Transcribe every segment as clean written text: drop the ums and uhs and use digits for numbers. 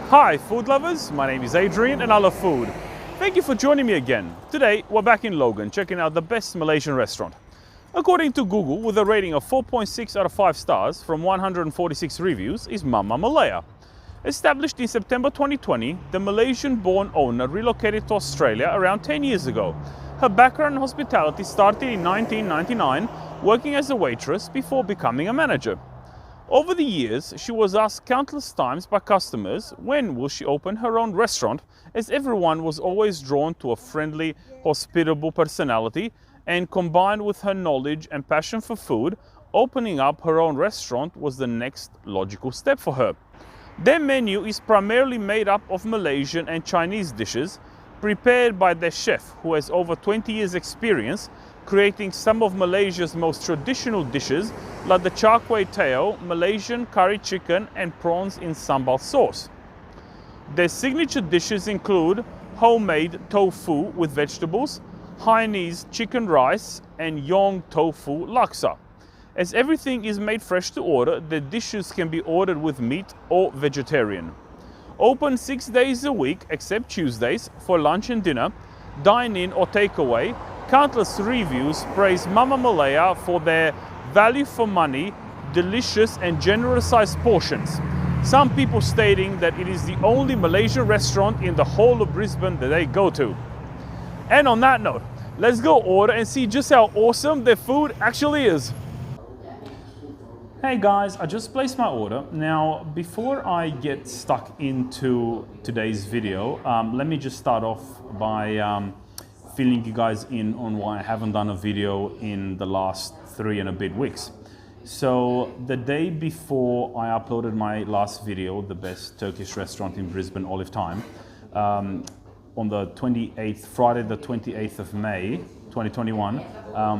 Hi food lovers, my name is Adrian and I love food. Thank you for joining me again. Today we're back in Logan checking out the best Malaysian restaurant. According to Google, with a rating of 4.6 out of 5 stars from 146 reviews, is Mama Malaya. Established in September 2020, the Malaysian-born owner relocated to Australia around 10 years ago. Her background in hospitality started in 1999, working as a waitress before becoming a manager. Over the years, she was asked countless times by customers when will she open her own restaurant, as everyone was always drawn to a friendly, hospitable personality, and combined with her knowledge and passion for food, opening up her own restaurant was the next logical step for her. Their menu is primarily made up of Malaysian and Chinese dishes, prepared by their chef, who has over 20 years experience creating some of Malaysia's most traditional dishes like the Char Kway Teow, Malaysian curry chicken and prawns in Sambal Sauce. Their signature dishes include homemade tofu with vegetables, Hainanese chicken rice and Yong tofu laksa. As everything is made fresh to order, the dishes can be ordered with meat or vegetarian. Open 6 days a week except Tuesdays for lunch and dinner, dine-in or takeaway. Countless reviews praise Mama Malaya for their value for money, delicious and generous sized portions. Some people stating that it is the only Malaysian restaurant in the whole of Brisbane that they go to. And on that note, let's go order and see just how awesome their food actually is. Hey guys, I just placed my order. Now, before I get stuck into today's video, let me just start off by filling you guys in on why I haven't done a video in the last 3 and a bit weeks. So the day before I uploaded my last video, the best Turkish restaurant in Brisbane, Olive Time, on the 28th, Friday the 28th of May, 2021,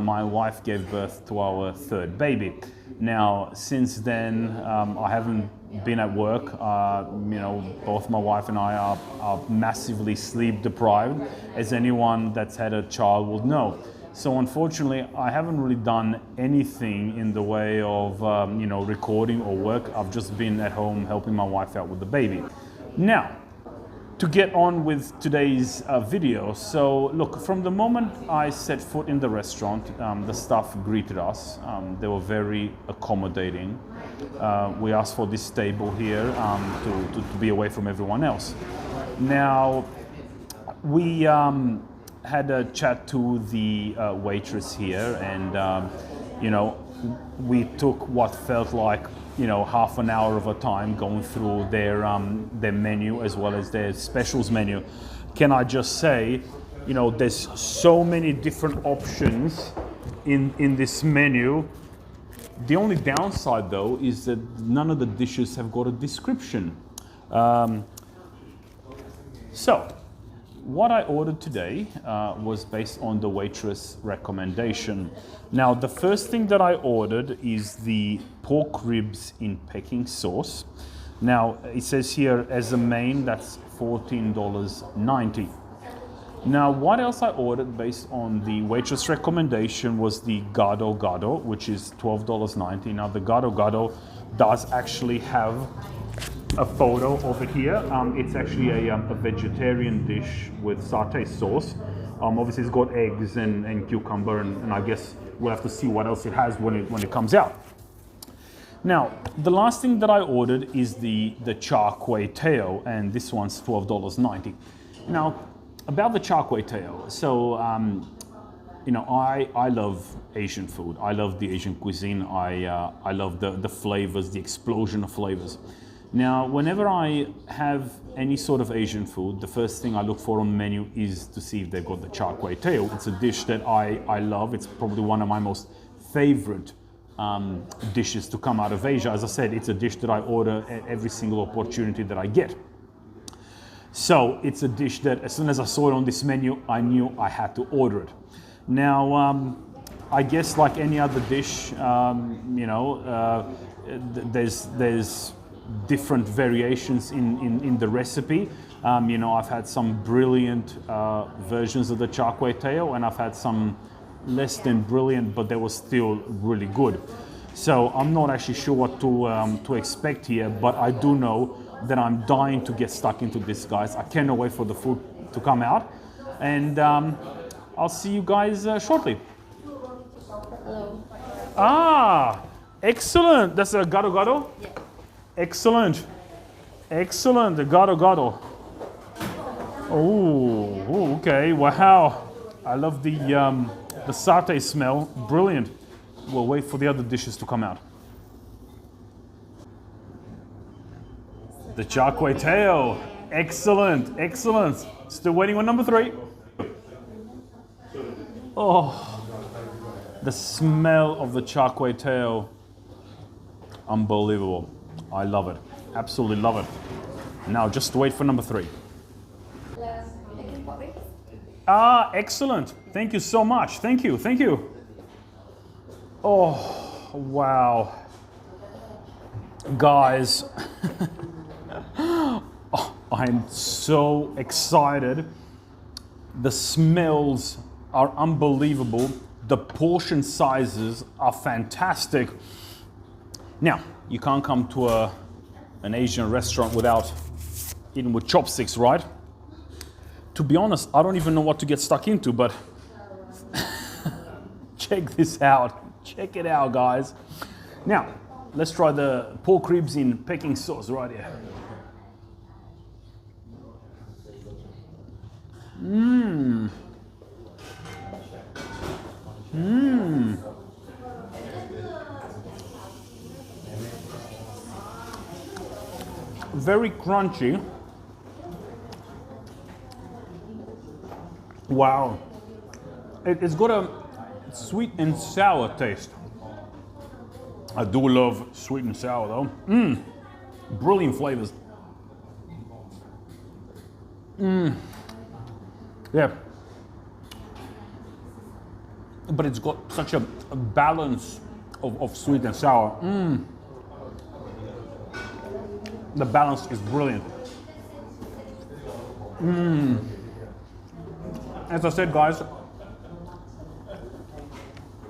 my wife gave birth to our 3rd baby. Now, since then, I haven't been at work. Both my wife and I are massively sleep deprived, as anyone that's had a child will know. So unfortunately, I haven't really done anything in the way of recording or work. I've just been at home helping my wife out with the baby. Now, to get on with today's video. So look, from the moment I set foot in the restaurant, the staff greeted us. They were very accommodating. We asked for this table here to be away from everyone else. Now, we had a chat to the waitress here, and we took what felt like half an hour of a time going through their menu as well as their specials menu. Can I just say, there's so many different options in this menu. The only downside though is that none of the dishes have got a description. So what I ordered today was based on the waitress recommendation. Now, the first thing that I ordered is the pork ribs in Peking sauce. Now, it says here as a main, that's $14.90. Now, what else I ordered based on the waitress recommendation was the gado gado, which is $12.90. Now, the gado gado does actually have a photo of it here. It's actually a vegetarian dish with satay sauce. Obviously it's got eggs and cucumber, and I guess we'll have to see what else it has when it comes out. Now, the last thing that I ordered is the Char Kway Teow, and this one's $12.90. Now, about the Char Kway Teow, so I love Asian food. I love the Asian cuisine. I love the flavors, the explosion of flavors. Now, whenever I have any sort of Asian food, the first thing I look for on the menu is to see if they've got the Char Kway Teow. It's a dish that I love. It's probably one of my most favorite dishes to come out of Asia. As I said, it's a dish that I order at every single opportunity that I get. So it's a dish that as soon as I saw it on this menu, I knew I had to order it. Now, I guess like any other dish, there's different variations in the recipe. I've had some brilliant versions of the Char Kway Teow, and I've had some less than brilliant, but they were still really good. So I'm not actually sure what to expect here, but I do know that I'm dying to get stuck into this, guys. I cannot wait for the food to come out. And I'll see you guys shortly. Hello. Ah, excellent. That's a gado gado? Yeah. Excellent. Excellent, the gado gado. Oh, okay, wow. I love the satay smell, brilliant. We'll wait for the other dishes to come out. The Char Kway Teow, excellent, excellent. Still waiting on number 3. Oh, the smell of the Char Kway Teow, unbelievable. I love it, absolutely love it. Now just wait for number 3. Ah, excellent. Thank you so much. Thank you, thank you. Oh, wow. Guys, oh, I'm so excited. The smells are unbelievable. The portion sizes are fantastic. Now, you can't come to an Asian restaurant without eating with chopsticks, right? To be honest, I don't even know what to get stuck into, but check this out. Check it out, guys. Now, let's try the pork ribs in Peking sauce right here. Mmm. Mmm. Very crunchy. Wow. It's got a sweet and sour taste. I do love sweet and sour though. Mmm. Brilliant flavors. Mmm. Yeah. But it's got such a balance of sweet and sour. Mmm. The balance is brilliant. Mmm. As I said, guys,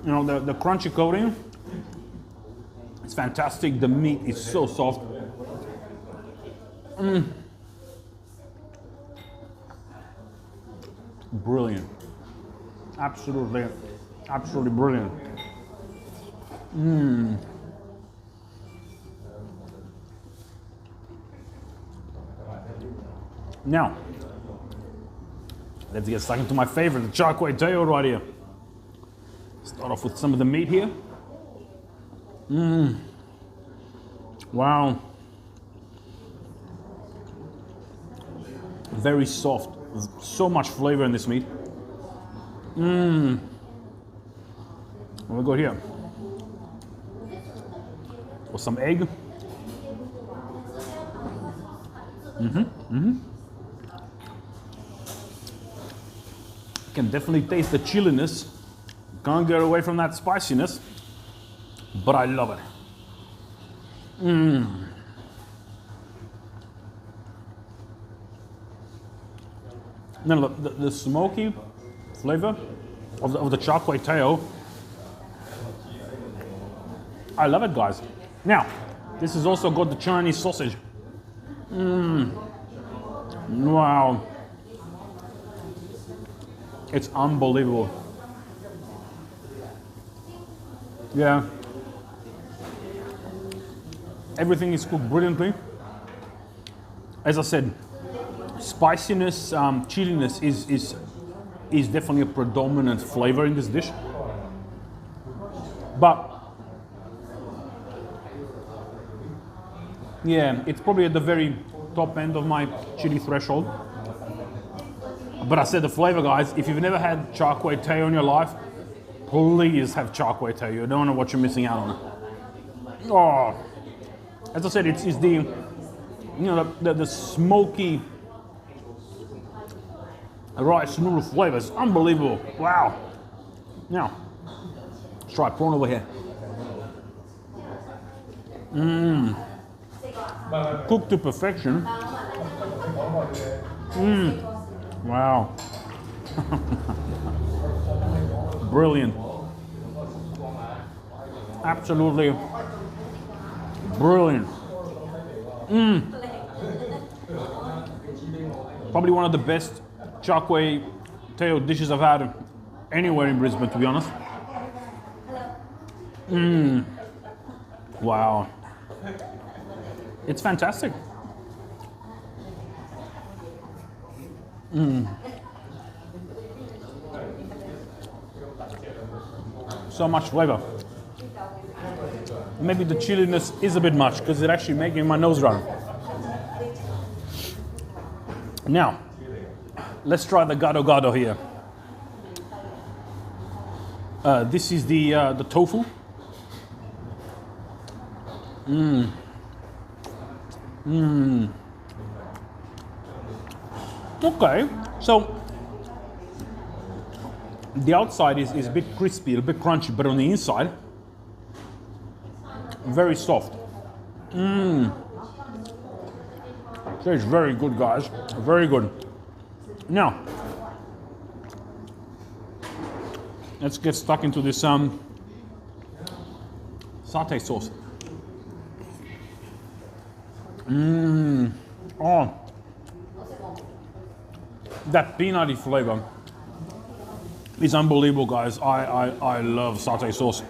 you know, the crunchy coating, it's fantastic. The meat is so soft. Mmm. Brilliant. Absolutely, absolutely brilliant. Mmm. Now, let's get stuck into my favorite, the Char Kway Teow right here. Start off with some of the meat here. Mmm. Wow. Very soft. So much flavor in this meat. Mmm. What we got here? With some egg. Can definitely taste the chilliness. Can't get away from that spiciness, but I love it. Mmm. Now look, the smoky flavor of the Char Kway Teow. I love it, guys. Now, this has also got the Chinese sausage. Mmm. Wow. It's unbelievable. Yeah. Everything is cooked brilliantly. As I said, spiciness, chilliness is definitely a predominant flavor in this dish. But yeah, it's probably at the very top end of my chili threshold. But I said the flavor, guys, if you've never had Char Kway Teow in your life, please have Char Kway Teow. You don't know what you're missing out on. Oh, as I said, it's the, you know, the smoky rice noodle flavor is unbelievable. Wow. Now, let's try prawn over here. Mmm. Cooked to perfection. Mmm. Wow. Brilliant. Absolutely brilliant. Mmm. Probably one of the best Char Kway Teow dishes I've had anywhere in Brisbane, to be honest. Wow. It's fantastic. So much flavor. Maybe the chilliness is a bit much because it's actually making my nose run. Now, let's try the gado gado here. This is the tofu. Okay, so the outside is a bit crispy, a bit crunchy, but on the inside, very soft. Tastes very good, guys. Very good. Now, let's get stuck into this satay sauce. Oh, that peanutty flavor is unbelievable, guys. I love satay sauce.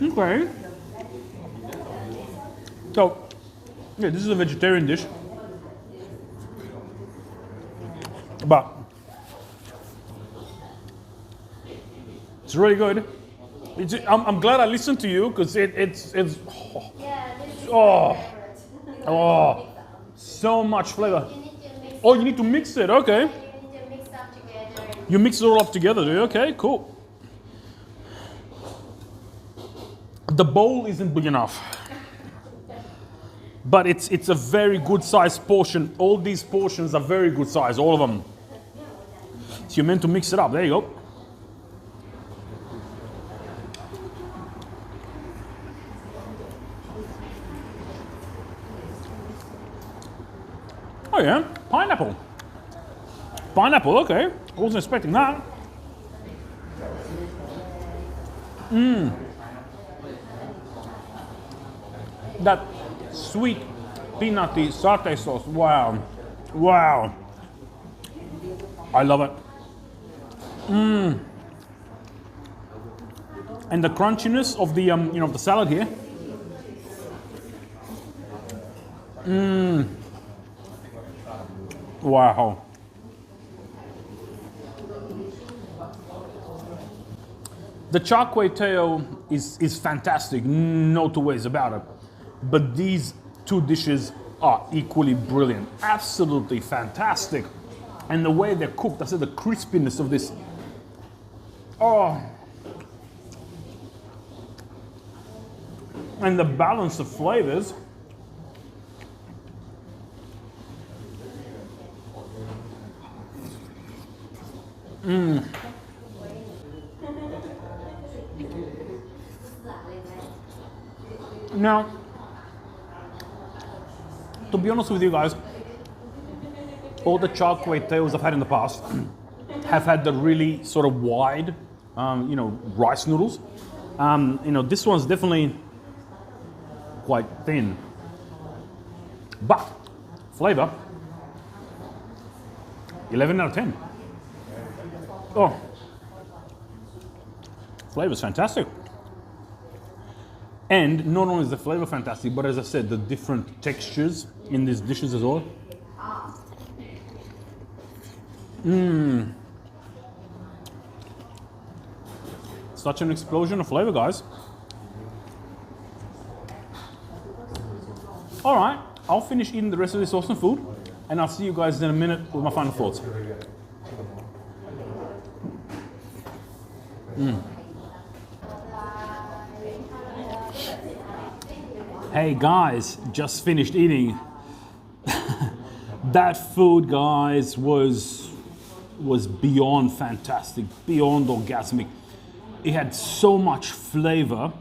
Okay. So, yeah, this is a vegetarian dish, but it's really good. I'm glad I listened to you because it's so much flavor. Oh, you need to mix it. Okay. You need to mix up together. You mix it all up together, do you? Okay, cool. The bowl isn't big enough, but it's a very good size portion. All these portions are very good size, all of them. So you're meant to mix it up. There you go. Oh yeah, pineapple. Pineapple, okay. I wasn't expecting that. That sweet peanutty satay sauce. Wow. Wow. I love it. And the crunchiness of the the salad here. Wow. The Char Kway Teow is fantastic, no two ways about it. But these two dishes are equally brilliant, absolutely fantastic. And the way they're cooked, I said the crispiness of this. Oh. And the balance of flavors. Now, to be honest with you guys, all the Char Kway Teows I've had in the past have had the really sort of wide, rice noodles. This one's definitely quite thin, but flavor, 11 out of 10. Oh, flavor's fantastic. And not only is the flavor fantastic, but as I said, the different textures in these dishes as well. Such an explosion of flavor, guys. All right, I'll finish eating the rest of this awesome food, and I'll see you guys in a minute with my final thoughts. Hey guys, just finished eating. That food, guys, was beyond fantastic, beyond orgasmic. It had so much flavor,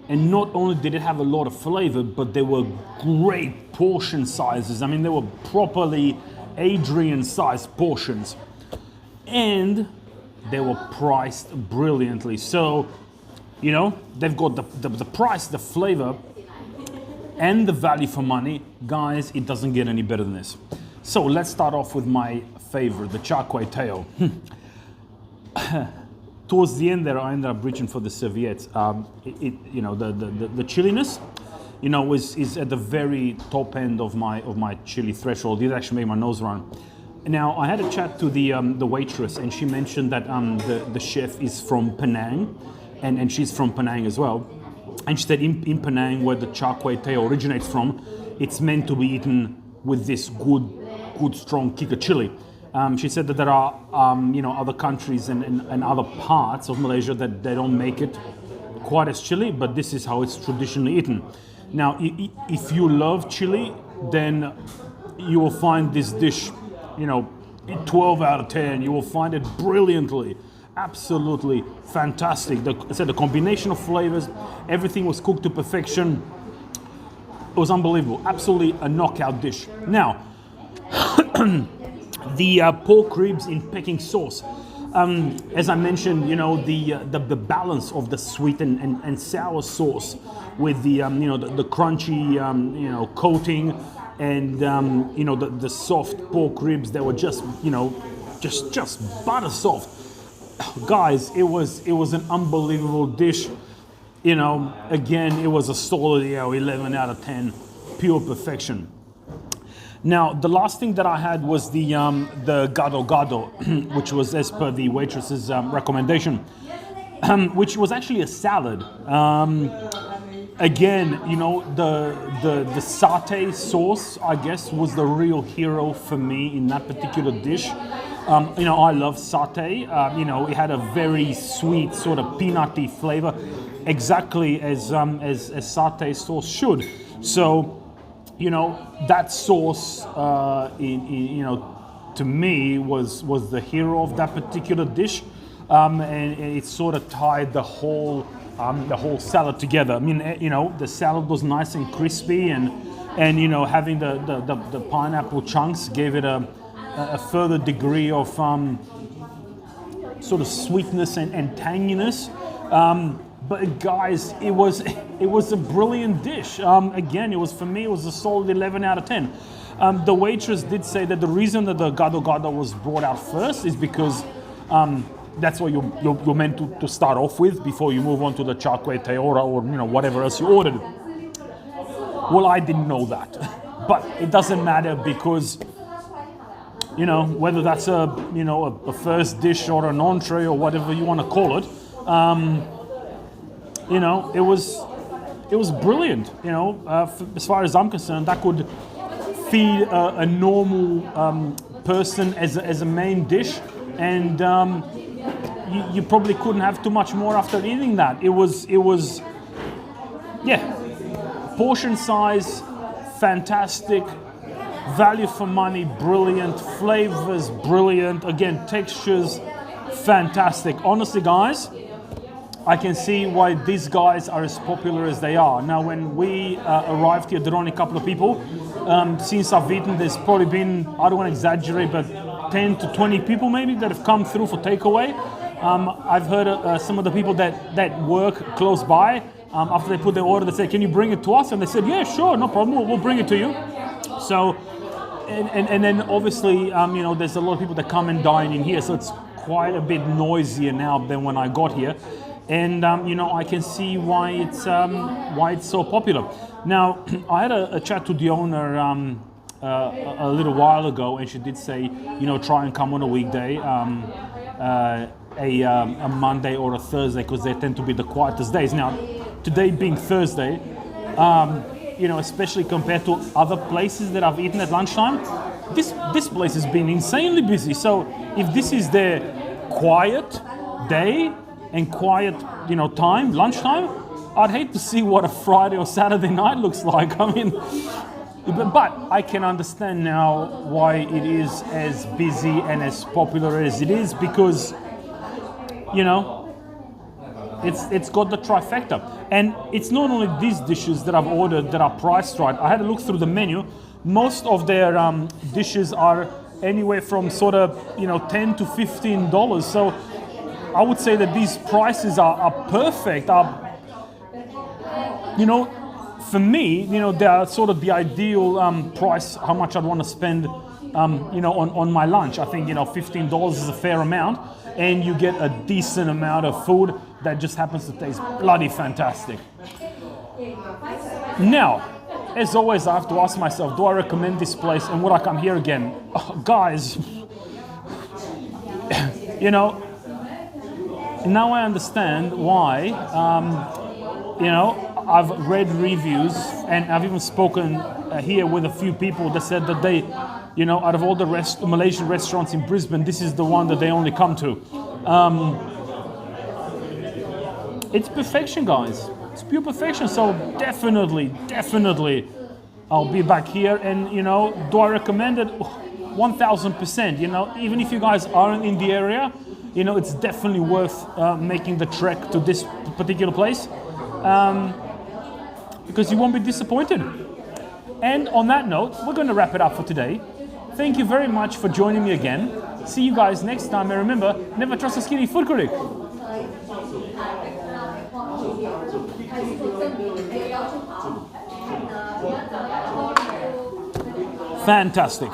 and not only did it have a lot of flavor, but they were great portion sizes. I mean, they were properly Adrian-sized portions, and they were priced brilliantly. So, they've got the price, the flavor, and the value for money, guys, it doesn't get any better than this. So let's start off with my favorite, the Char Kway Teow. Towards the end there, I ended up reaching for the serviettes. You know, the chilliness, you know, is at the very top end of my chili threshold. It actually made my nose run. Now, I had a chat to the waitress, and she mentioned that the chef is from Penang, and she's from Penang as well. And she said in Penang, where the Char Kway Teow originates from, it's meant to be eaten with this good strong kick of chili. She said that there are you know, other countries and other parts of Malaysia that they don't make it quite as chili, but this is how it's traditionally eaten. Now, if you love chili, then you will find this dish, you know, 12 out of 10. You will find it brilliantly, absolutely fantastic. I said the combination of flavors, everything was cooked to perfection. It was unbelievable, absolutely a knockout dish. Now, the pork ribs in Peking sauce. As I mentioned, you know, the balance of the sweet and sour sauce with the you know, the crunchy you know, coating, and you know, the soft pork ribs that were just, you know, just butter soft. Guys, it was an unbelievable dish. You know, again, it was a solid, you know, 11 out of 10, pure perfection. Now, the last thing that I had was the gado-gado, which was as per the waitress's recommendation, which was actually a salad. Again, you know, the satay sauce, I guess, was the real hero for me in that particular dish. You know, I love satay. You know, it had a very sweet sort of peanutty flavor, exactly as satay sauce should. So, you know, that sauce, you know, to me was the hero of that particular dish, and it sort of tied the whole salad together. I mean, you know, the salad was nice and crispy, and you know, having the pineapple chunks gave it a further degree of sort of sweetness and tanginess. But guys, it was a brilliant dish. Again, for me, it was a solid 11 out of 10. The waitress did say that the reason that the gado-gado was brought out first is because that's what you're meant to start off with before you move on to the Char Kway Teow or you know, whatever else you ordered. Well, I didn't know that, but it doesn't matter because, you know, whether that's a first dish or an entree or whatever you want to call it, you know, it was brilliant. You know, as far as I'm concerned, that could feed a normal person as a main dish, and you probably couldn't have too much more after eating that. It was yeah, portion size fantastic, value for money brilliant, flavors brilliant, again textures fantastic. Honestly, guys, I can see why these guys are as popular as they are. Now, when we arrived here, there were only a couple of people. Since I've eaten, there's probably been, I don't want to exaggerate, but 10 to 20 people maybe that have come through for takeaway. I've heard some of the people that work close by, after they put their order, they said, "Can you bring it to us?" And they said, "Yeah, sure, no problem, we'll bring it to you." So, and then obviously, you know, there's a lot of people that come and dine in here, so it's quite a bit noisier now than when I got here. And you know, I can see why it's so popular. Now, I had a chat to the owner a little while ago, and she did say, you know, try and come on a weekday, a Monday or a Thursday, because they tend to be the quietest days. Now, today being Thursday, you know, especially compared to other places that I've eaten at lunchtime, this place has been insanely busy. So if this is their quiet day and quiet, you know, time, lunchtime, I'd hate to see what a Friday or Saturday night looks like. I mean, but I can understand now why it is as busy and as popular as it is, because, you know, it's got the trifecta. And it's not only these dishes that I've ordered that are priced right. I had a look through the menu. Most of their dishes are anywhere from sort of, you know, $10 to $15. So I would say that these prices are perfect. You know, for me, you know, they are sort of the ideal price, how much I'd want to spend, you know, on my lunch. I think, you know, $15 is a fair amount, and you get a decent amount of food that just happens to taste bloody fantastic. Now, as always, I have to ask myself, do I recommend this place and would I come here again? Oh, guys, you know, now I understand why, you know, I've read reviews and I've even spoken here with a few people that said that they, you know, out of all the Malaysian restaurants in Brisbane, this is the one that they only come to. It's perfection, guys. It's pure perfection. So definitely, I'll be back here. And, you know, do I recommend it? 1000%. You know, even if you guys aren't in the area, you know, it's definitely worth making the trek to this particular place. Because you won't be disappointed. And on that note, we're going to wrap it up for today. Thank you very much for joining me again. See you guys next time. And remember, never trust a skinny food critic. Fantastic.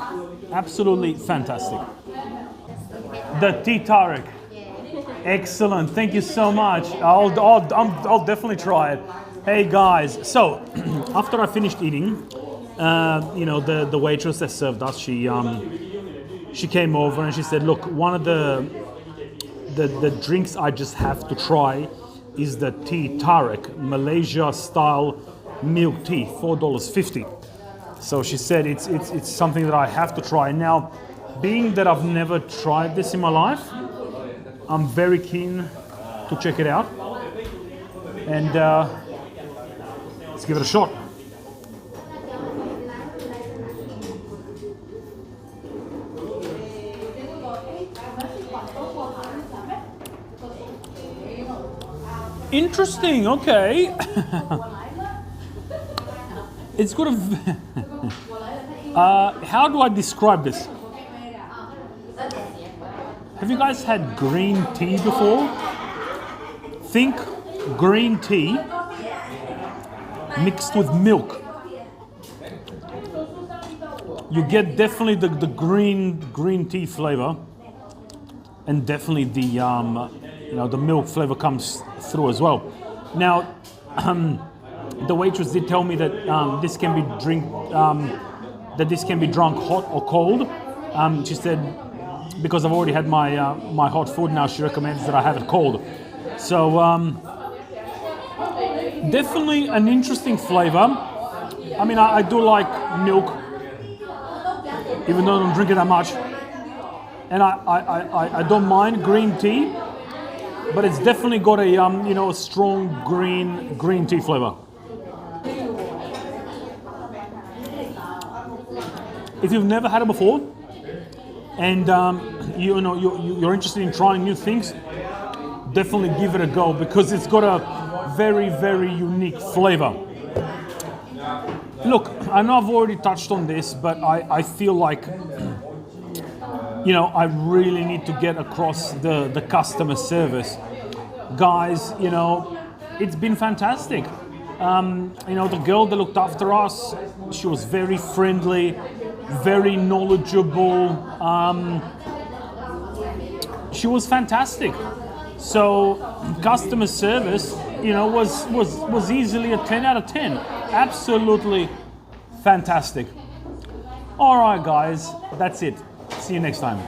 Absolutely fantastic. The tea tarik. Excellent. Thank you so much. I'll definitely try it. Hey guys, so after I finished eating, you know, the waitress that served us, she came over and she said, look, one of the drinks I just have to try is the tea tarik, Malaysia style milk tea, $4.50. So she said it's something that I have to try. Now, being that I've never tried this in my life, I'm very keen to check it out. And let's give it a shot. Interesting, okay. It's got a... how do I describe this? Have you guys had green tea before? Think green tea mixed with milk. You get definitely the green tea flavor, and definitely the you know, the milk flavor comes through as well. Now, the waitress did tell me that this can be drunk hot or cold. She said, because I've already had my my hot food now, she recommends that I have it cold. So definitely an interesting flavor. I mean, I do like milk, even though I don't drink it that much. And I don't mind green tea, but it's definitely got a you know, a strong green tea flavor. If you've never had it before, and you know you're interested in trying new things, definitely give it a go, because it's got a very unique flavor. Look, I know I've already touched on this, but I feel like, you know, I really need to get across the customer service. Guys, you know, it's been fantastic. You know, the girl that looked after us, she was very friendly, very knowledgeable. She was fantastic. So customer service, you know, was easily a 10 out of 10. Absolutely fantastic. All right, guys, that's it. See you next time.